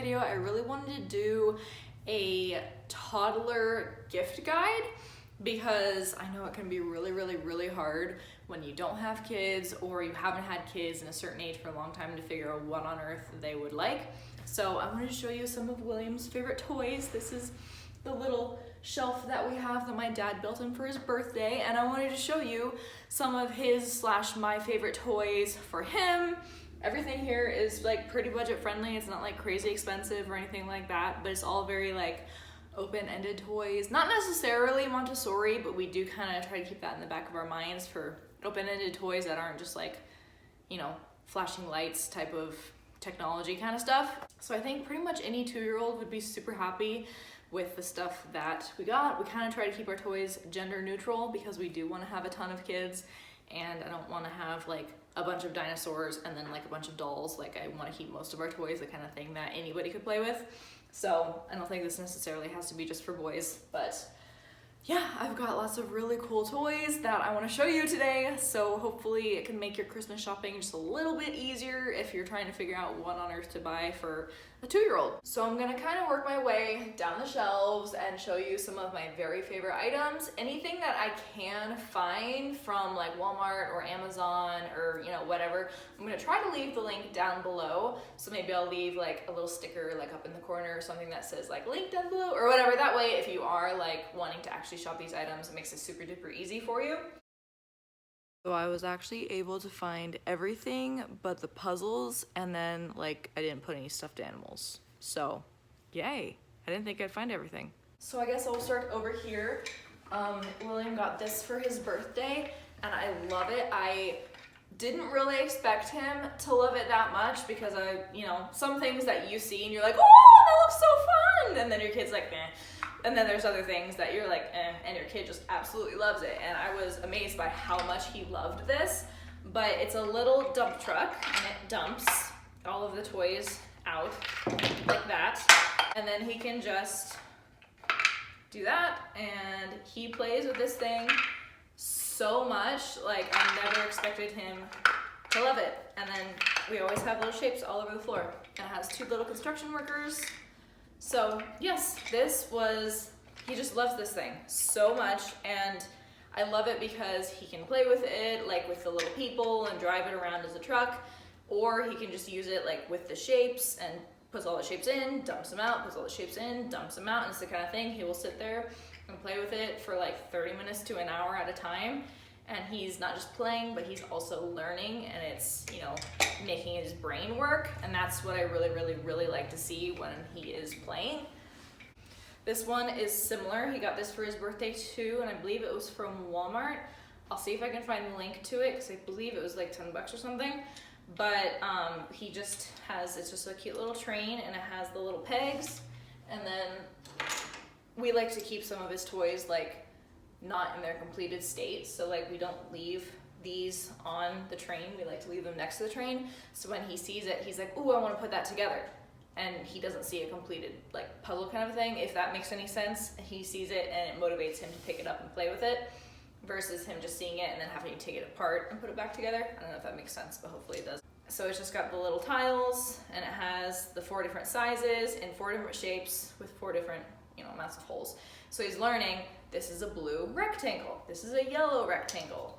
video, I really wanted to do a toddler gift guide because I know it can be really hard when you don't have kids or you haven't had kids in a certain age for a long time to figure out what on earth they would like. So I wanted to show you some of William's favorite toys. This is the little shelf that we have that my dad built him for his birthday, and I wanted to show you some of his / my favorite toys for him. Everything here is like pretty budget friendly. It's not like crazy expensive or anything like that, but it's all very like open-ended toys. Not necessarily Montessori, but we do kind of try to keep that in the back of our minds for open-ended toys that aren't just like, you know, flashing lights type of technology kind of stuff. So I think pretty much any 2-year-old would be super happy with the stuff that we got. We kind of try to keep our toys gender neutral because we do want to have a ton of kids, and I don't want to have like a bunch of dinosaurs and then like a bunch of dolls. Like I want to keep most of our toys the kind of thing that anybody could play with. So I don't think this necessarily has to be just for boys, but yeah, I've got lots of really cool toys that I want to show you today. So hopefully it can make your Christmas shopping just a little bit easier if you're trying to figure out what on earth to buy for a 2-year-old. So I'm gonna kind of work my way down the shelves and show you some of my very favorite items. Anything that I can find from like Walmart or Amazon or, you know, whatever, I'm gonna try to leave the link down below. So maybe I'll leave like a little sticker like up in the corner or something that says like link down below or whatever. That way, if you are like wanting to actually shop these items, it makes it super duper easy for you. So I was actually able to find everything but the puzzles, and then like I didn't put any stuffed animals. So yay, I didn't think I'd find everything. So I guess I'll start over here. William got this for his birthday and I love it. I didn't really expect him to love it that much because you know, some things that you see and you're like, oh, that looks so fun, and then your kid's like, meh. And then there's other things that you're like, eh, and your kid just absolutely loves it. And I was amazed by how much he loved this. But it's a little dump truck, and it dumps all of the toys out like that. And then he can just do that, and he plays with this thing so much. Like, I never expected him to love it. And then we always have little shapes all over the floor. And it has 2 little construction workers. So yes, he just loves this thing so much, and I love it because he can play with it like with the little people and drive it around as a truck, or he can just use it like with the shapes and puts all the shapes in, dumps them out, puts all the shapes in, dumps them out, and it's the kind of thing he will sit there and play with it for like 30 minutes to an hour at a time. And he's not just playing, but he's also learning, and it's, you know, making his brain work. And that's what I really like to see when he is playing. This one is similar. He got this for his birthday too, and I believe it was from Walmart. I'll see if I can find the link to it because I believe it was like 10 bucks or something. But it's just a cute little train, and it has the little pegs. And then we like to keep some of his toys like not in their completed state, so like we don't leave these on the train, we like to leave them next to the train, so when he sees it he's like, ooh, I want to put that together, and he doesn't see a completed like puzzle kind of thing, if that makes any sense. He sees it and it motivates him to pick it up and play with it versus him just seeing it and then having to take it apart and put it back together. I don't know if that makes sense, but hopefully it does. So it's just got the little tiles, and it has the 4 different sizes in 4 different shapes with 4 different, you know, amounts of holes. So he's learning, this is a blue rectangle, this is a yellow rectangle,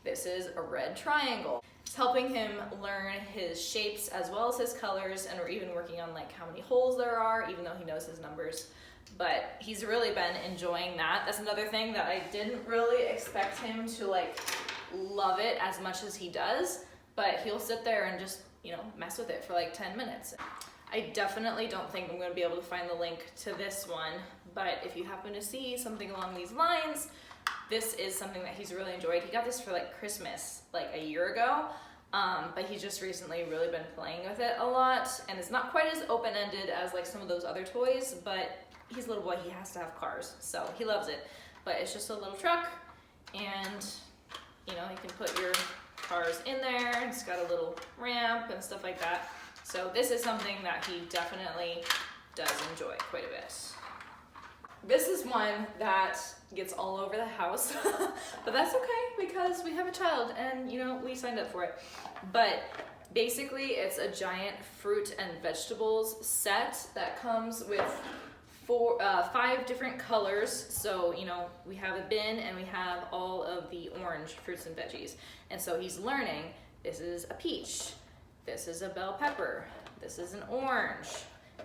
this is a red triangle. It's helping him learn his shapes as well as his colors, and we're even working on like how many holes there are, even though he knows his numbers. But he's really been enjoying that. That's another thing that I didn't really expect him to like love it as much as he does, but he'll sit there and just, you know, mess with it for like 10 minutes. I definitely don't think I'm going to be able to find the link to this one, but if you happen to see something along these lines, this is something that he's really enjoyed. He got this for like Christmas like a year ago, but he's just recently really been playing with it a lot, and it's not quite as open-ended as like some of those other toys, but he's a little boy, he has to have cars, so he loves it. But it's just a little truck, and you know, you can put your cars in there. It's got a little ramp and stuff like that. So this is something that he definitely does enjoy quite a bit. This is one that gets all over the house, but that's okay because we have a child and, you know, we signed up for it. But Basically, it's a giant fruit and vegetables set that comes with 5 different colors. So, you know, we have a bin and we have all of the orange fruits and veggies. And so he's learning, this is a peach, this is a bell pepper, this is an orange,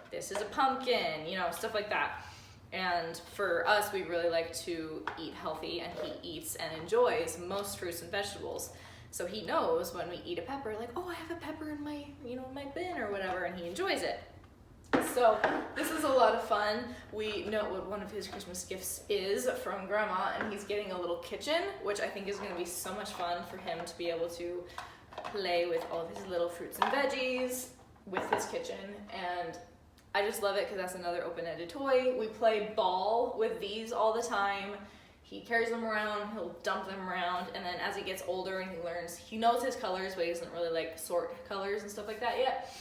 this is a pumpkin, you know, stuff like that. And for us, we really like to eat healthy, and he eats and enjoys most fruits and vegetables. So he knows when we eat a pepper, like, oh, I have a pepper in my, you know, my bin or whatever, and he enjoys it. So this is a lot of fun. We know what one of his Christmas gifts is from Grandma, and he's getting a little kitchen, which I think is going to be so much fun for him to be able to play with all of his little fruits and veggies with his kitchen. And I just love it because that's another open-ended toy. We play ball with these all the time. He carries them around, he'll dump them around, and then as he gets older and he learns, he knows his colors, but he doesn't really like sort colors and stuff like that yet.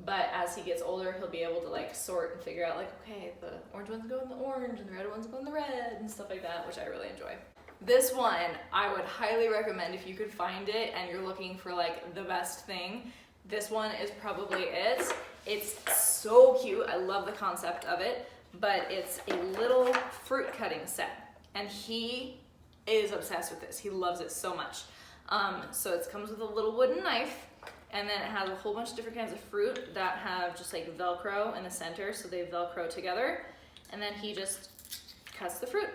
But as he gets older, he'll be able to like sort and figure out like, okay, the orange ones go in the orange and the red ones go in the red and stuff like that, which I really enjoy. This one, I would highly recommend if you could find it and you're looking for like the best thing. This one is probably it. It's so cute. I love the concept of it, but it's a little fruit cutting set, and he is obsessed with this. He loves it so much. So it comes with a little wooden knife, and then it has a whole bunch of different kinds of fruit that have just like Velcro in the center, so they Velcro together, and then he just cuts the fruit.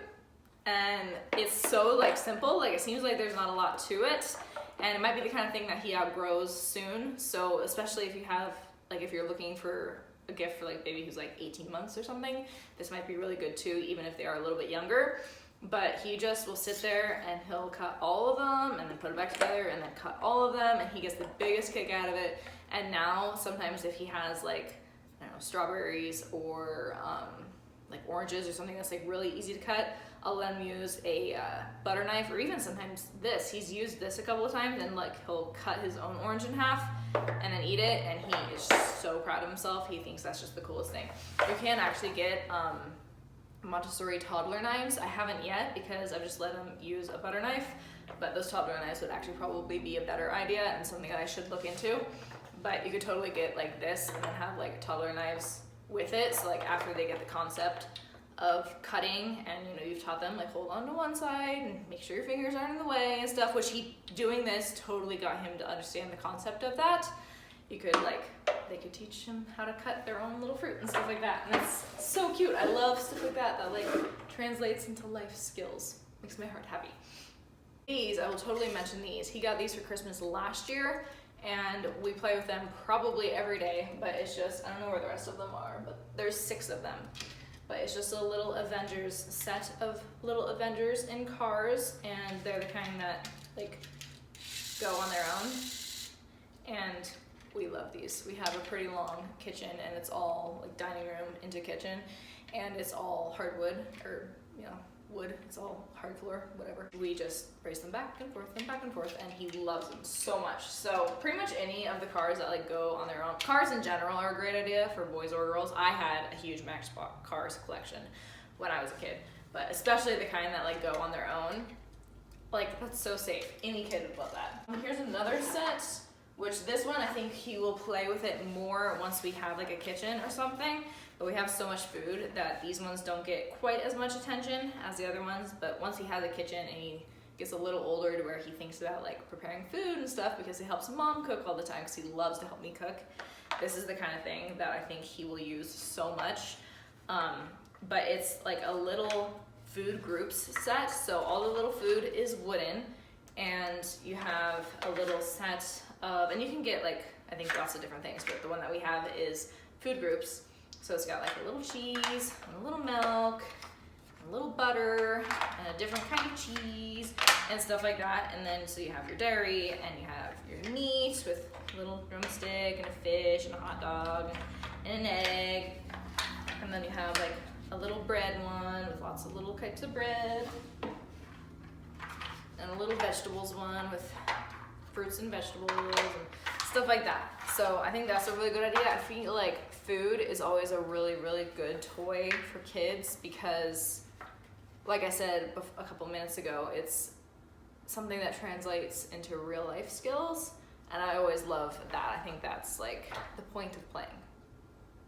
And it's so like simple, like it seems like there's not a lot to it, and it might be the kind of thing that he outgrows soon. So especially if you have, like if you're looking for a gift for like baby who's like 18 months or something, this might be really good too, even if they are a little bit younger. But he just will sit there and he'll cut all of them and then put it back together and then cut all of them, and he gets the biggest kick out of it. And now sometimes if he has like, I don't know, strawberries or like oranges or something that's like really easy to cut, I'll let him use a butter knife, or even sometimes this. He's used this a couple of times, and like he'll cut his own orange in half and then eat it, and he is so proud of himself. He thinks that's just the coolest thing. You can actually get Montessori toddler knives. I haven't yet because I've just let him use a butter knife, but those toddler knives would actually probably be a better idea and something that I should look into. But you could totally get like this and then have like toddler knives with it, so like after they get the concept of cutting, and you know, you've taught them like hold on to one side and make sure your fingers aren't in the way and stuff, which doing this totally got him to understand the concept of that. You could like, they could teach him how to cut their own little fruit and stuff like that, and it's so cute. I love stuff like that like translates into life skills. Makes my heart happy. These, I will totally mention these. He got these for Christmas last year, and we play with them probably every day, but it's just, I don't know where the rest of them are, but there's 6 of them. But it's just a little Avengers set of little Avengers in cars, and they're the kind that like go on their own. And we love these. We have a pretty long kitchen, and it's all like dining room into kitchen, and it's all hardwood, or you know, wood. It's all hard floor, whatever. We just race them back and forth, and he loves them so much. So pretty much any of the cars that like go on their own. Cars in general are a great idea for boys or girls. I had a huge Max Cars collection when I was a kid, but especially the kind that like go on their own. Like, that's so safe. Any kid would love that. Here's another set, which this one I think he will play with it more once we have like a kitchen or something. But we have so much food that these ones don't get quite as much attention as the other ones. But once he has a kitchen and he gets a little older to where he thinks about like preparing food and stuff, because he helps mom cook all the time because he loves to help me cook, this is the kind of thing that I think he will use so much. But it's like a little food groups set. So all the little food is wooden, and you have a little set of, and you can get like, I think lots of different things, but the one that we have is food groups. So it's got like a little cheese, and a little milk, and a little butter, and a different kind of cheese, and stuff like that. And then so you have your dairy, and you have your meat with a little drumstick, and a fish, and a hot dog, and an egg. And then you have like a little bread one with lots of little types of bread, and a little vegetables one with fruits and vegetables and stuff like that. So I think that's a really good idea. I feel like food is always a really, really good toy for kids because, like I said a couple minutes ago, it's something that translates into real life skills And I always love that. I think that's like the point of playing.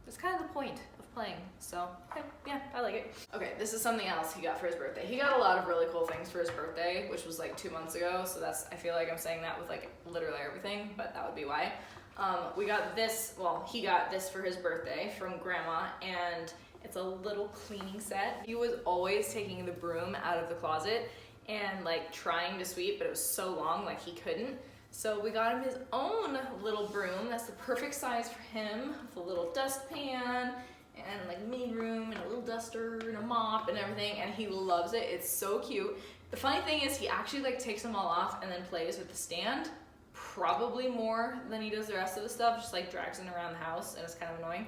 It's kind of the point of playing. So okay, yeah, I like it. Okay, this is something else he got for his birthday. He got a lot of really cool things for his birthday, which was like 2 months ago. So that's, I feel like I'm saying that with like literally everything, but that would be why. We got this, well, he got this for his birthday from grandma, and it's a little cleaning set. He was always taking the broom out of the closet and like trying to sweep, but it was so long, like he couldn't. So we got him his own little broom that's the perfect size for him, with a little dustpan and like mini broom and a little duster and a mop and everything, and he loves it. It's so cute. The funny thing is he actually like takes them all off and then plays with the stand, probably more than he does the rest of the stuff, just like drags it around the house, and it's kind of annoying.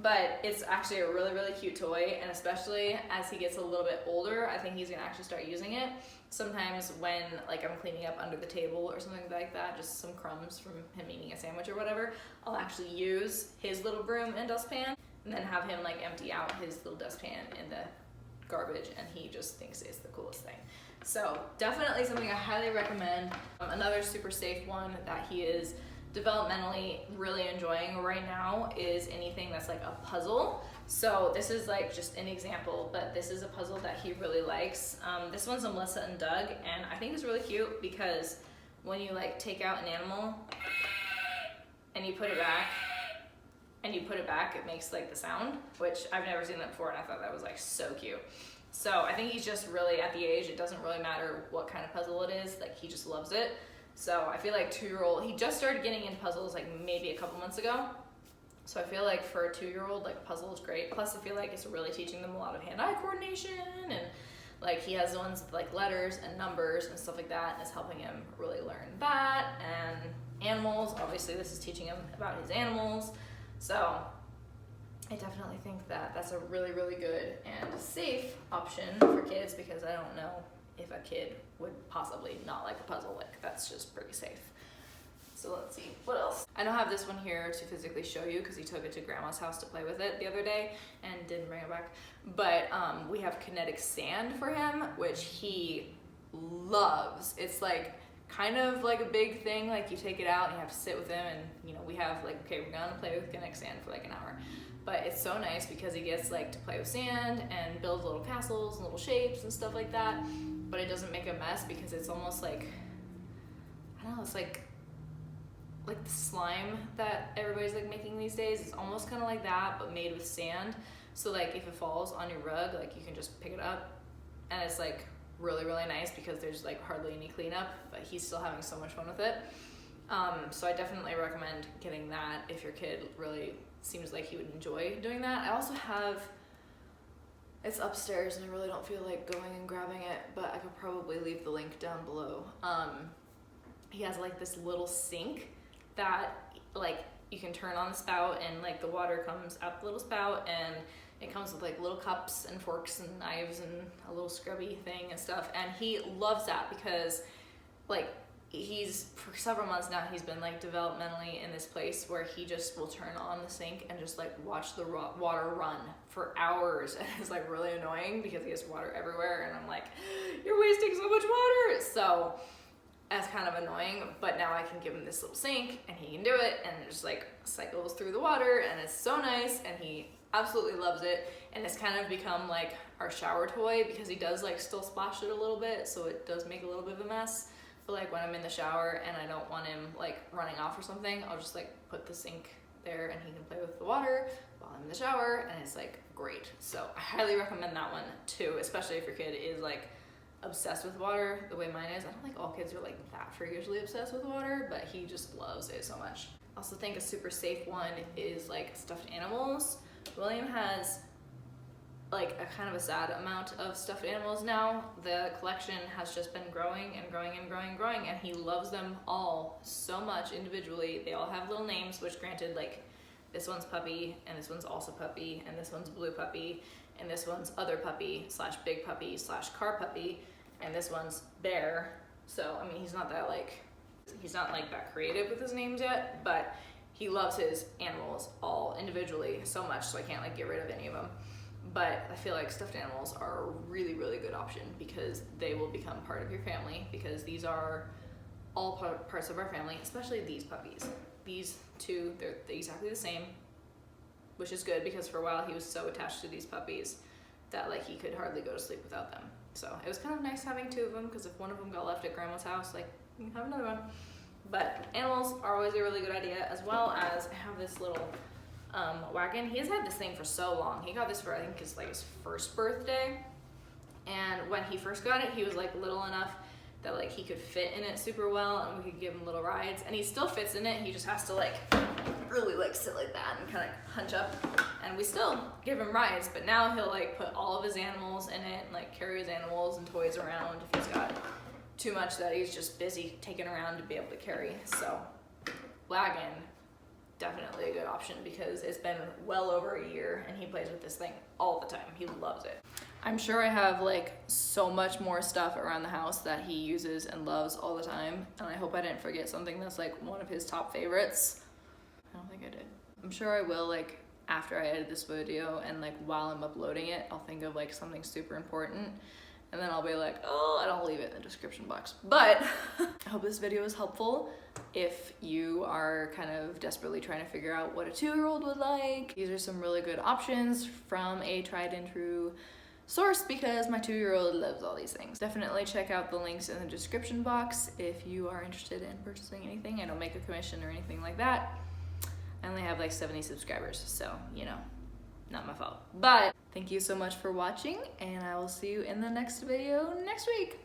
But it's actually a really, really cute toy, and especially as he gets a little bit older, I think he's gonna actually start using it. Sometimes when like I'm cleaning up under the table or something like that, just some crumbs from him eating a sandwich or whatever, I'll actually use his little broom and dustpan, and then have him like empty out his little dustpan in the garbage, and he just thinks it's the coolest thing. So definitely something I highly recommend. Another super safe one that he is developmentally really enjoying right now is anything that's like a puzzle. So this is like just an example, but this is a puzzle that he really likes. This one's a Melissa and Doug, and I think it's really cute because when you like take out an animal and you put it back, it makes like the sound, which I've never seen that before, and I thought that was like so cute. So I think he's just really at the age, it doesn't really matter what kind of puzzle it is, like he just loves it. So I feel like 2-year-old, he just started getting into puzzles like maybe a couple months ago. So I feel like for a 2-year-old, like a puzzle is great. Plus I feel like it's really teaching them a lot of hand-eye coordination, and like he has ones with like letters and numbers and stuff like that, and it's helping him really learn that. And animals, obviously this is teaching him about his animals. So I definitely think that that's a really, really good and safe option for kids, because I don't know if a kid would possibly not like a puzzle. Like that's just pretty safe. So let's see, what else? I don't have this one here to physically show you because he took it to grandma's house to play with it the other day and didn't bring it back. But we have Kinetic Sand for him, which he loves. It's like kind of like a big thing, like you take it out and you have to sit with him, and you know, we have like, okay, we're gonna play with Kinetic Sand for like an hour. But it's so nice because he gets like to play with sand and build little castles and little shapes and stuff like that. But it doesn't make a mess because it's almost like, I don't know, it's like the slime that everybody's like making these days. It's almost kind of like that, but made with sand. So like if it falls on your rug, like you can just pick it up, and it's like really, really nice because there's like hardly any cleanup, but he's still having so much fun with it. So I definitely recommend getting that if your kid really seems like he would enjoy doing that. I also have, it's upstairs and I really don't feel like going and grabbing it, but I could probably leave the link down below. He has like this little sink that like you can turn on the spout, and like the water comes out the little spout, and it comes with like little cups and forks and knives and a little scrubby thing and stuff. And he loves that because like he's, for several months now, he's been like developmentally in this place where he just will turn on the sink and just like watch the water run for hours, and it's like really annoying because he has water everywhere, and I'm like, you're wasting so much water. So that's kind of annoying, but now I can give him this little sink and he can do it, and it just like cycles through the water, and it's so nice, and he absolutely loves it. And it's kind of become like our shower toy because he does like still splash it a little bit, so it does make a little bit of a mess. But like when I'm in the shower and I don't want him like running off or something, I'll just like put the sink there and he can play with the water while I'm in the shower, and it's like great. So I highly recommend that one too, especially if your kid is like obsessed with water the way mine is. I don't think all kids are like that freakishly obsessed with water, but he just loves it so much. I also think a super safe one is like stuffed animals. William has like a kind of a sad amount of stuffed animals now. The collection has just been growing and growing and growing and growing, and he loves them all so much individually. They all have little names, which granted, like this one's puppy, and this one's also puppy, and this one's blue puppy, and this one's other puppy slash big puppy slash car puppy, and this one's bear. So I mean, he's not like that creative with his names yet, but he loves his animals all individually so much, so I can't like get rid of any of them. But I feel like stuffed animals are a really, really good option because they will become part of your family, because these are all parts of our family, especially these puppies. These two, they're exactly the same, which is good because for a while he was so attached to these puppies that like he could hardly go to sleep without them. So it was kind of nice having two of them because if one of them got left at grandma's house, like you can have another one. But animals are always a really good idea, as well as I have this little wagon. He's had this thing for so long. He got this for I think his first birthday, and when he first got it, he was like little enough that like he could fit in it super well, and we could give him little rides. And he still fits in it. He just has to like really like sit like that and kind of hunch up, and we still give him rides. But now he'll like put all of his animals in it, and like carry his animals and toys around if he's got too much that he's just busy taking around to be able to carry. So wagon, definitely a good option because it's been well over a year and he plays with this thing all the time. He loves it. I'm sure I have like so much more stuff around the house that he uses and loves all the time, and I hope I didn't forget something that's like one of his top favorites. I don't think I did. I'm sure I will, like after I edit this video and like while I'm uploading it, I'll think of like something super important, and then I'll be like, oh, and I'll leave it in the description box. But I hope this video was helpful if you are kind of desperately trying to figure out what a 2-year-old would like. These are some really good options from a tried and true source because my 2-year-old loves all these things. Definitely check out the links in the description box if you are interested in purchasing anything. I don't make a commission or anything like that. I only have like 70 subscribers, so you know, not my fault. But thank you so much for watching, and I will see you in the next video next week.